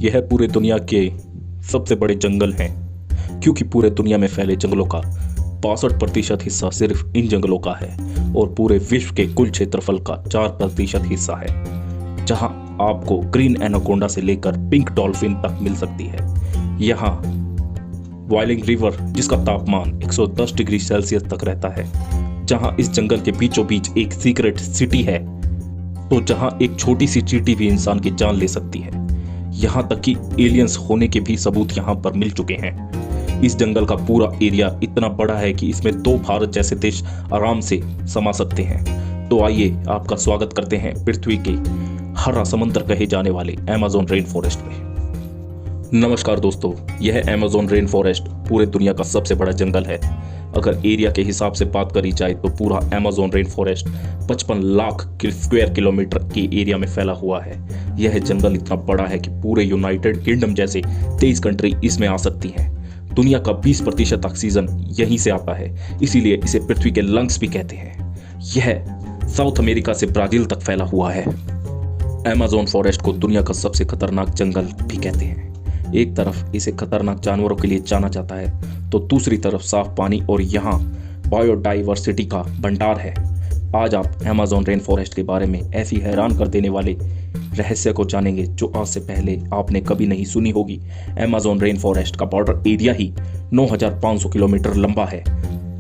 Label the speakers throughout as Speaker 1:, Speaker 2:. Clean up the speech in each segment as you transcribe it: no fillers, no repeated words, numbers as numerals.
Speaker 1: यह पूरे दुनिया के सबसे बड़े जंगल हैं, क्योंकि पूरे दुनिया में फैले जंगलों का 62% हिस्सा सिर्फ इन जंगलों का है और पूरे विश्व के कुल क्षेत्रफल का 4% हिस्सा है, जहां आपको ग्रीन एनाकोंडा से लेकर पिंक डॉल्फिन तक मिल सकती है। यहाँ वाइलिंग रिवर, जिसका तापमान 110 डिग्री सेल्सियस तक रहता है, जहां इस जंगल के बीचों बीच एक सीक्रेट सिटी है, तो जहां एक छोटी सी चींटी भी इंसान की जान ले सकती है। यहां तक कि एलियंस होने के भी सबूत यहां पर मिल चुके हैं। इस जंगल का पूरा एरिया इतना बड़ा है कि इसमें 2 भारत जैसे देश आराम से समा सकते हैं। तो आइए आपका स्वागत करते हैं पृथ्वी के हरा समंदर कहे जाने वाले अमेज़न रेन फॉरेस्ट में। नमस्कार दोस्तों, यह अमेज़न रेन फॉरेस्ट पूरे दुनिया का सबसे बड़ा जंगल है। अगर एरिया के हिसाब से बात करी जाए तो पूरा Amazon rain forest 55 lakh square kilometre के एरिया में फैला हुआ है। यह जंगल इतना बड़ा है कि पूरे यूनाइटेड किंगडम जैसे 23 कंट्री इसमें आ सकती हैं। दुनिया का 20% ऑक्सीजन यहीं से आता है, इसीलिए इसे पृथ्वी के लंग्स भी कहते हैं। यह साउथ अमेरिका से ब्राजील तक फैला हुआ है। अमेज़न फॉरेस्ट को दुनिया का सबसे खतरनाक जंगल भी कहते हैं। एक तरफ इसे खतरनाक जानवरों के लिए जाना जाता है, तो दूसरी तरफ साफ पानी और यहाँ बायोडाइवर्सिटी का भंडार है। आज आप अमेज़न रेन फॉरेस्ट के बारे में ऐसी हैरान कर देने वाले रहस्य को जानेंगे जो आज से पहले आपने कभी नहीं सुनी होगी। अमेज़न रेन फॉरेस्ट का बॉर्डर एरिया ही 9500 किलोमीटर लंबा है।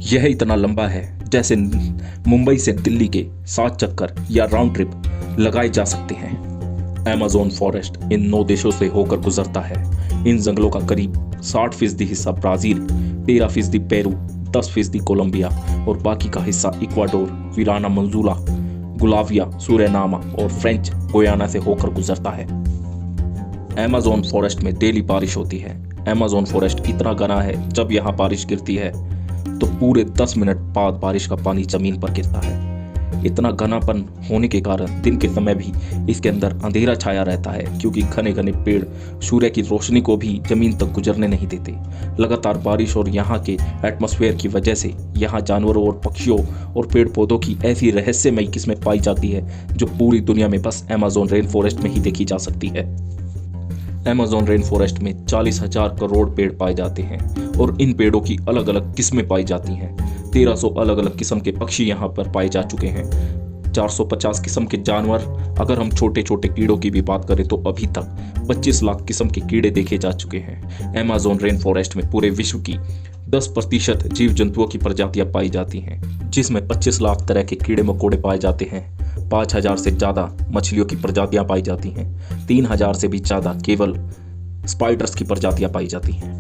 Speaker 1: यह इतना लंबा है जैसे मुंबई से दिल्ली के 7 चक्कर या राउंड ट्रिप लगाए जा सकते हैं। अमेज़न फॉरेस्ट इन 9 देशों से होकर गुजरता है। इन जंगलों का करीब 60% हिस्सा ब्राजील, 13% पेरू, 10% कोलंबिया और बाकी का हिस्सा इक्वाडोर, विराना मंजूला, गुलाविया, सुरेनामा और फ्रेंच गुयाना से होकर गुजरता है। अमेज़न फॉरेस्ट में डेली बारिश होती है। अमेज़न फॉरेस्ट इतना घना है, जब यहाँ बारिश गिरती है तो पूरे 10 मिनट बाद बारिश का पानी जमीन पर गिरता है। इतना घनापन होने के कारण दिन के समय भी इसके अंदर अंधेरा छाया रहता है, क्योंकि घने घने पेड़ सूर्य की रोशनी को भी जमीन तक गुजरने नहीं देते। लगातार बारिश और यहाँ के एटमॉस्फेयर की वजह से यहाँ जानवरों और पक्षियों और पेड़ पौधों की ऐसी रहस्यमयी किस्में पाई जाती है जो पूरी दुनिया में बस अमेज़न रेन फॉरेस्ट में ही देखी जा सकती है। अमेज़न रेन फॉरेस्ट में 40,000 करोड़ पेड़ पाए जाते हैं और इन पेड़ों की अलग अलग किस्में पाई जाती हैं। 1300 अलग अलग किस्म के पक्षी यहाँ पर पाए जा चुके हैं। 450 किस्म के जानवर। अगर हम छोटे छोटे कीड़ों की भी बात करें तो अभी तक 25 लाख किस्म के कीड़े देखे जा चुके हैं। अमेज़न रेन फॉरेस्ट में पूरे विश्व की 10% जीव जंतुओं की प्रजातियां पाई जाती हैं, जिसमें 25 लाख तरह के कीड़े मकोड़े पाए जाते हैं। 5000 से ज़्यादा मछलियों की प्रजातियां पाई जाती हैं। 3000 से भी ज़्यादा केवल स्पाइडर्स की प्रजातियां पाई जाती हैं।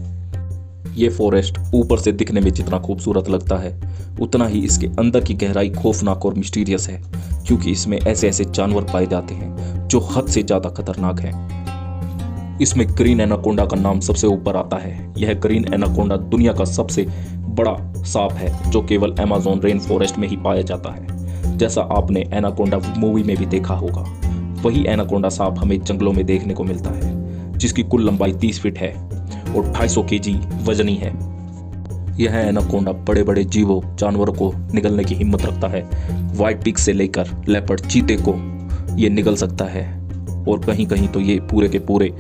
Speaker 1: ये फॉरेस्ट ऊपर से दिखने में जितना खूबसूरत लगता है, उतना ही इसके अंदर की गहराई खौफनाक और मिस्टीरियस है, क्योंकि इसमें ऐसे ऐसे जानवर पाए जाते हैं जो हद से ज़्यादा खतरनाक हैं। इसमें ग्रीन एनाकोंडा का नाम सबसे ऊपर आता है। यह ग्रीन एनाकोंडा दुनिया का सबसे बड़ा सांप है, जो केवल अमेज़न रेन फॉरेस्ट में ही पाया जाता है। जैसा आपने एनाकोंडा मूवी में भी देखा होगा, वही एनाकोंडा सांप हमें जंगलों में देखने को मिलता है, जिसकी कुल लंबाई 30 फीट है और 250 केजी वजनी है। यह एनाकोंडा बड़े बड़े जीवों जानवरों को निगलने की हिम्मत रखता है। व्हाइट पिग से लेकर लेपर्ड, चीते को ये निगल सकता है और कहीं कहीं तो ये पूरे के पूरे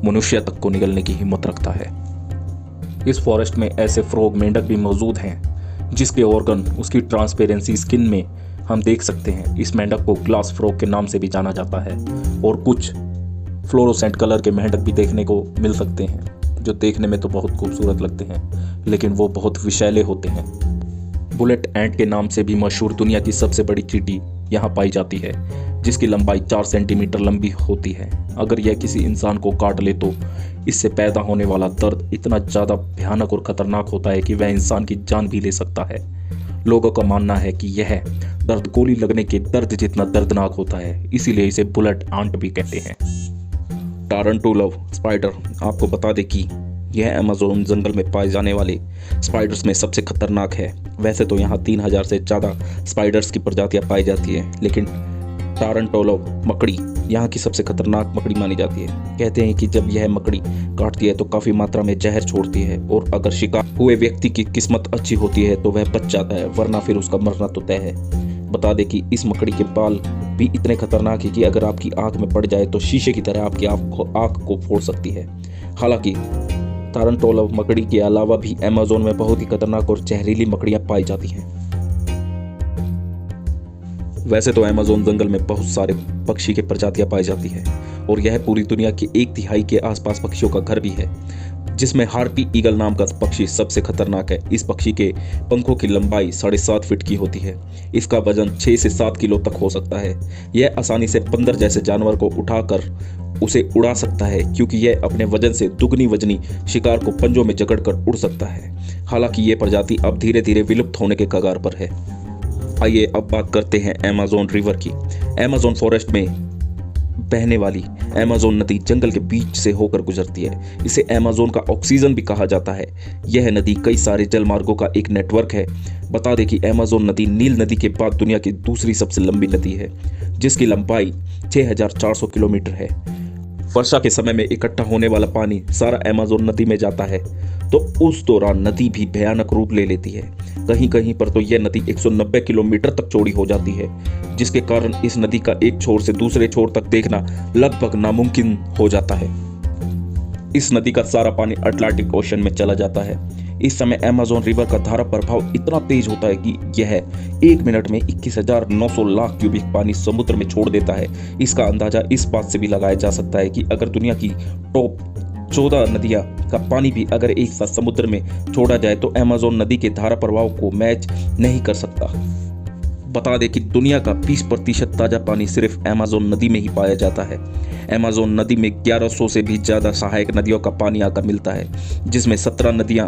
Speaker 1: मनुष्य तक को निगलने की हिम्मत रखता है। इस फॉरेस्ट में ऐसे फ्रॉग, मेंढक भी मौजूद हैं जिसके ऑर्गन उसकी ट्रांसपेरेंसी स्किन में हम देख सकते हैं। इस मेंढक को ग्लास फ्रॉग के नाम से भी जाना जाता है और कुछ फ्लोरोसेंट कलर के मेंढक भी देखने को मिल सकते हैं, जो देखने में तो बहुत खूबसूरत लगते हैं, लेकिन वो बहुत विषैले होते हैं। बुलेट एंट के नाम से भी मशहूर दुनिया की सबसे बड़ी चींटी यहाँ पाई जाती है, जिसकी लंबाई 4 सेंटीमीटर लंबी होती है। अगर यह किसी इंसान को काट ले तो इससे पैदा होने वाला दर्द इतना ज़्यादा भयानक और खतरनाक होता है कि वह इंसान की जान भी ले सकता है। लोगों का मानना है कि यह दर्द गोली लगने के दर्द जितना दर्दनाक होता है, इसीलिए इसे बुलेट एंट भी कहते हैं। टारंटुला स्पाइडर, आपको बता दें कि यह अमेज़न जंगल में पाए जाने वाले स्पाइडर्स में सबसे खतरनाक है। वैसे तो यहाँ 3000 से ज़्यादा स्पाइडर्स की प्रजातियाँ पाई जाती हैं, लेकिन टारंटुला मकड़ी यहाँ की सबसे खतरनाक मकड़ी मानी जाती है। कहते हैं कि जब यह मकड़ी काटती है तो काफ़ी मात्रा में जहर छोड़ती है, और अगर शिकार हुए व्यक्ति की किस्मत अच्छी होती है तो वह बच जाता है, वरना फिर उसका मरना तो तय है। बता दें कि इस मकड़ी के बाल भी इतने खतरनाक है कि अगर आपकी आंख में पड़ जाए तो शीशे की तरह आपकी आंख को फोड़ सकती है। हालांकि तारंटोला मकड़ी के अलावा भी अमेज़न में बहुत ही खतरनाक और जहरीली मकड़ियां पाई जाती हैं। वैसे तो अमेज़न जंगल में बहुत सारे पक्षी की प्रजातियां पाई जाती हैं और यह पूरी दुनिया के 1/3 के आसपास पक्षियों का घर भी है, जिसमें हार्पी ईगल नाम का पक्षी सबसे खतरनाक है। इस पक्षी के पंखों की लंबाई 7.5 फीट की होती है। इसका वजन 6 से 7 किलो तक हो सकता है। यह आसानी से बंदर जैसे जानवर को उठाकर उसे उड़ा सकता है, क्योंकि यह अपने वजन से दुगनी वजनी शिकार को पंजों में जकड़कर उड़ सकता है। हालांकि यह प्रजाति अब धीरे धीरे विलुप्त होने के कगार पर है। आइए अब बात करते हैं अमेज़न रिवर की। अमेज़न फॉरेस्ट में बहने वाली अमेज़न नदी जंगल के बीच से होकर गुजरती है। इसे अमेज़न का ऑक्सीजन भी कहा जाता है। यह नदी कई सारे जलमार्गों का एक नेटवर्क है। बता दें कि अमेज़न नदी नील नदी के बाद दुनिया की दूसरी सबसे लंबी नदी है, जिसकी लंबाई 6400 किलोमीटर है। वर्षा के समय में इकट्ठा होने वाला पानी सारा अमेज़न नदी में जाता है, तो उस दौरान नदी भी भयानक रूप ले लेती है। कहीं कहीं पर तो यह नदी 190 किलोमीटर तक चौड़ी हो जाती है, जिसके कारण इस नदी का एक छोर से दूसरे छोर तक देखना लगभग नामुमकिन हो जाता है। इस नदी का सारा पानी अटलांटिक ओशन में चला जाता है। इस समय अमेज़न रिवर का धारा प्रभाव इतना तेज होता है कि यह 1 मिनट में 21,900 लाख क्यूबिक पानी समुद्र में छोड़ देता है। इसका अंदाजा इस बात से भी लगाया जा सकता है कि अगर दुनिया की टॉप 14 नदियां का पानी भी अगर एक साथ समुद्र में छोड़ा जाए तो अमेज़न नदी के धारा प्रभाव को मैच नहीं कर सकता। बता दें कि दुनिया का 20% ताजा पानी सिर्फ अमेज़न नदी में ही पाया जाता है। अमेज़न नदी में 1100 से भी ज्यादा सहायक नदियों का पानी आकर मिलता है, जिसमें 17 नदियां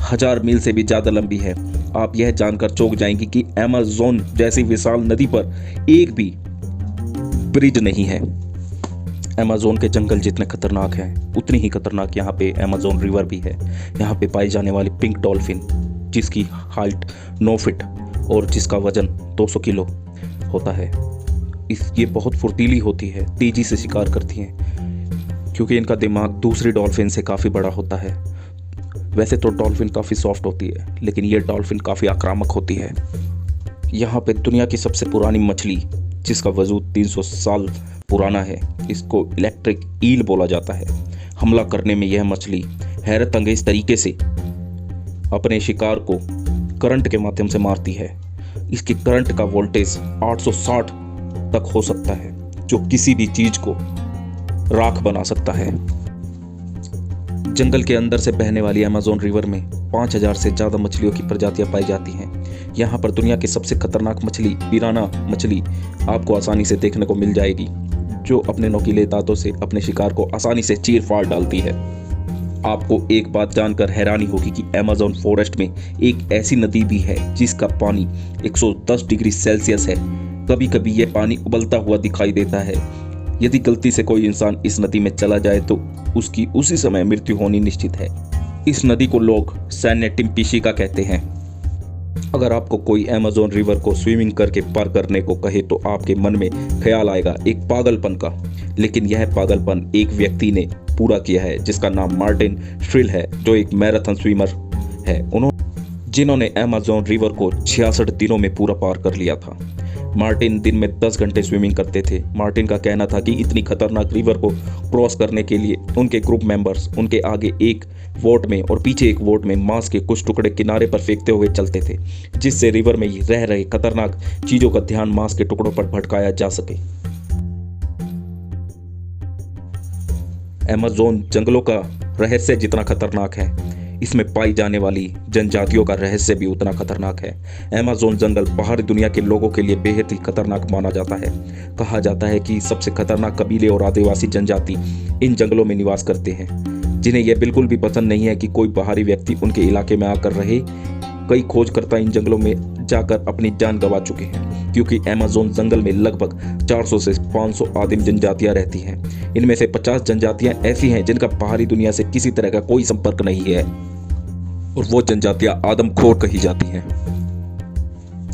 Speaker 1: 1000 मील से भी ज्यादा लंबी है। आप यह जानकर चौंक जाएंगे कि अमेज़न जैसी विशाल नदी पर एक भी ब्रिज नहीं है। अमेज़न के जंगल जितने खतरनाक हैं, उतनी ही खतरनाक यहाँ पे अमेज़न रिवर भी है। यहाँ पे पाई जाने वाली पिंक डॉल्फिन, जिसकी हाइट 9 फीट और जिसका वजन 200 किलो होता है, ये बहुत फुर्तीली होती है, तेजी से शिकार करती हैं, क्योंकि इनका दिमाग दूसरी डॉल्फिन से काफ़ी बड़ा होता है। वैसे तो डॉल्फिन काफ़ी सॉफ्ट होती है, लेकिन ये डॉल्फिन काफ़ी आक्रामक होती है। यहाँ पे दुनिया की सबसे पुरानी मछली, जिसका वजूद 300 साल पुराना है, इसको इलेक्ट्रिक ईल बोला जाता है। हमला करने में यह मछली हैरत अंगेज तरीके से अपने शिकार को करंट के माध्यम से मारती है। इसकी करंट का वोल्टेज 860 तक हो सकता है, जो किसी भी चीज को राख बना सकता है। जंगल के अंदर से बहने वाली अमेज़न रिवर में 5000 से ज्यादा मछलियों की प्रजातियां पाई जाती हैं। यहाँ पर दुनिया की सबसे खतरनाक मछली पिराना मछली आपको आसानी से देखने को मिल जाएगी, जो अपने नुकीले दांतों से अपने शिकार को आसानी से चीर फाड़ डालती है। आपको एक बात जानकर हैरानी होगी कि अमेज़न फॉरेस्ट में एक ऐसी नदी भी है जिसका पानी 110 डिग्री सेल्सियस है। कभी कभी यह पानी उबलता हुआ दिखाई देता है। यदि गलती से कोई इंसान इस नदी में चला जाए तो उसकी उसी समय मृत्यु होनी निश्चित है। इस नदी को लोग सैन्य टिम्पिशिका कहते हैं। अगर आपको कोई अमेज़न रिवर को स्विमिंग करके पार करने को कहे तो आपके मन में ख्याल आएगा एक पागलपन का, लेकिन यह पागलपन एक व्यक्ति ने पूरा किया है, जिसका नाम मार्टिन श्रिल है, जो एक मैराथन स्विमर है। जिन्होंने अमेज़न रिवर को 66 दिनों में पूरा पार कर लिया था। मार्टिन दिन में 10 घंटे स्विमिंग करते थे। मार्टिन का कहना था कि इतनी खतरनाक रिवर को क्रॉस करने के लिए उनके ग्रुप मेंबर्स उनके आगे एक वोट में और पीछे एक वोट में मांस के कुछ टुकड़े किनारे पर फेंकते हुए चलते थे, जिससे रिवर में रह रहे खतरनाक चीजों का ध्यान मांस के टुकड़ों पर भटकाया जा सके। अमेज़न जंगलों का रहस्य जितना खतरनाक है, इसमें पाई जाने वाली जनजातियों का रहस्य भी उतना खतरनाक है। अमेज़न जंगल बाहरी दुनिया के लोगों के लिए बेहद ही खतरनाक माना जाता है। कहा जाता है कि सबसे खतरनाक कबीले और आदिवासी जनजाति इन जंगलों में निवास करते हैं, जिन्हें यह बिल्कुल भी पसंद नहीं है कि कोई बाहरी व्यक्ति उनके इलाके में आकर रहे। कई खोजकर्ता इन जंगलों में जाकर अपनी जान गंवा चुके हैं, क्योंकि अमेज़न जंगल में लगभग 400 से 500 आदिम जनजातियां रहती हैं। इनमें से 50 जनजातियां ऐसी हैं जिनका बाहरी दुनिया से किसी तरह का कोई संपर्क नहीं है, और वो जनजातियां आदमखोर कही जाती हैं।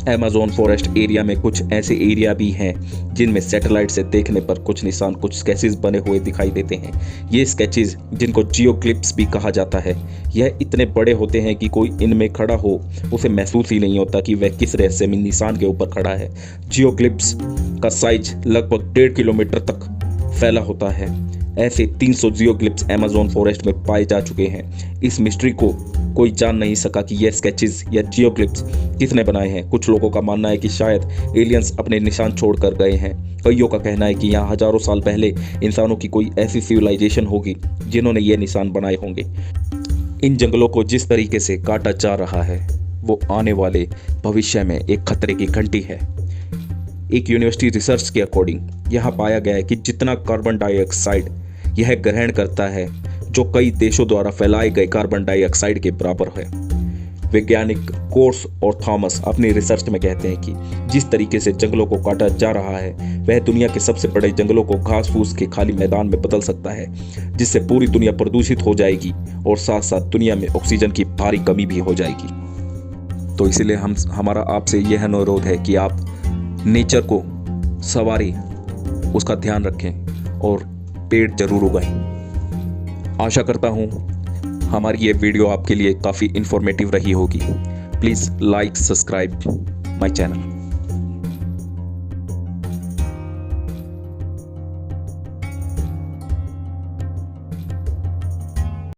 Speaker 1: अमेज़न फॉरेस्ट एरिया में कुछ ऐसे एरिया भी हैं जिनमें सैटेलाइट से देखने पर कुछ निशान, कुछ स्केचेस बने हुए दिखाई देते हैं। ये स्केचेस, जिनको जियोग्लिफ्स भी कहा जाता है, यह इतने बड़े होते हैं कि कोई इनमें खड़ा हो उसे महसूस ही नहीं होता कि वह किस रहस्यमय निशान के ऊपर खड़ा है। जियोग्लिफ्स का साइज लगभग 1.5 किलोमीटर तक फैला होता है। ऐसे 300 जियोग्लिफ्स अमेज़न फॉरेस्ट में पाए जा चुके हैं। इस मिस्ट्री को कोई जान नहीं सका कि यह स्केचेस या जियोग्लिफ्स किसने बनाए हैं। कुछ लोगों का मानना है कि शायद एलियंस अपने निशान छोड़कर गए हैं। कईयों का कहना है कि यहाँ हजारों साल पहले इंसानों की कोई ऐसी सिविलाइजेशन होगी जिन्होंने ये निशान बनाए होंगे। इन जंगलों को जिस तरीके से काटा जा रहा है वो आने वाले भविष्य में एक खतरे की घंटी है। एक यूनिवर्सिटी रिसर्च के अकॉर्डिंग यहाँ पाया गया है कि जितना कार्बन डाइऑक्साइड यह ग्रहण करता है, जो कई देशों द्वारा फैलाए गए कार्बन डाइऑक्साइड के बराबर है। वैज्ञानिक कोर्स और थॉमस अपनी रिसर्च में कहते हैं कि जिस तरीके से जंगलों को काटा जा रहा है वह दुनिया के सबसे बड़े जंगलों को घास फूस के खाली मैदान में बदल सकता है, जिससे पूरी दुनिया प्रदूषित हो जाएगी और साथ साथ दुनिया में ऑक्सीजन की भारी कमी भी हो जाएगी। तो इसीलिए हमारा आपसे यह अनुरोध है कि आप नेचर को संवारें, उसका ध्यान रखें और पेड़ जरूर उगाएं। आशा करता हूँ हमारी ये वीडियो आपके लिए काफ़ी इन्फॉर्मेटिव रही होगी। Please like, subscribe my channel.